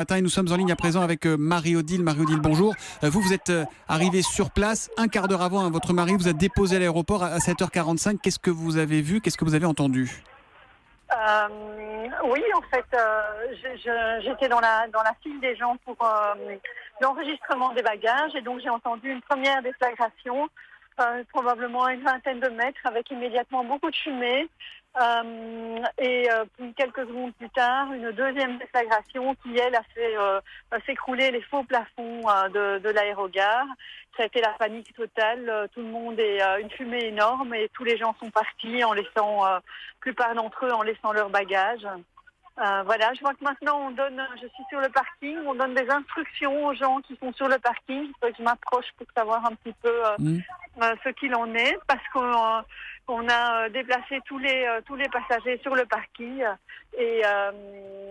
Matin et nous sommes en ligne à présent avec Marie-Odile. Marie-Odile, bonjour. Vous êtes arrivée sur place un quart d'heure avant votre mari vous a déposé à l'aéroport à 7h45. Qu'est-ce que vous avez vu? Qu'est-ce que vous avez entendu? Oui, en fait, j'étais dans la file des gens pour l'enregistrement des bagages et donc j'ai entendu une première déflagration, probablement à une vingtaine de mètres, avec immédiatement beaucoup de fumée. Puis quelques secondes plus tard, une deuxième déflagration qui, elle, a fait s'écrouler les faux plafonds de l'aérogare. Ça a été la panique totale. Tout le monde est une fumée énorme et tous les gens sont partis en laissant, plupart d'entre eux, en laissant leurs bagages. Voilà, je vois que maintenant je suis sur le parking, on donne des instructions aux gens qui sont sur le parking. Il faut que je m'approche pour savoir un petit peu ce qu'il en est, parce qu'on a déplacé tous les passagers sur le parking.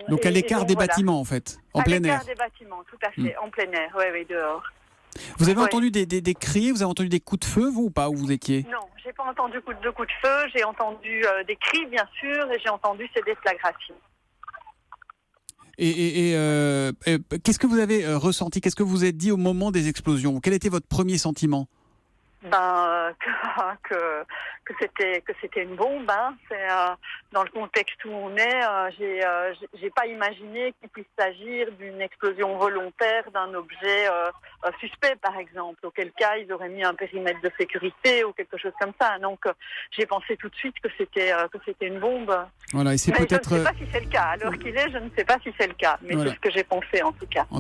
Donc à l'écart des bâtiments, en fait, en plein air. À l'écart des bâtiments, tout à fait, en plein air, oui, dehors. Vous avez entendu des cris, vous avez entendu des coups de feu, vous, ou pas, où vous étiez? Non, j'ai pas entendu de coups de feu, j'ai entendu des cris, bien sûr, et j'ai entendu ces déflagrations. Qu'est-ce que vous avez ressenti? Qu'est-ce que vous vous êtes dit au moment des explosions? Quel était votre premier sentiment? Que c'était une bombe, hein. C'est dans le contexte où on est, j'ai pas imaginé qu'il puisse s'agir d'une explosion volontaire d'un objet suspect, par exemple, auquel cas ils auraient mis un périmètre de sécurité ou quelque chose comme ça. Donc j'ai pensé tout de suite que c'était une bombe. Voilà, et c'est mais peut-être. Je ne sais pas si c'est le cas. À l'heure qu'il est, je ne sais pas si c'est le cas, mais c'est ce que j'ai pensé en tout cas.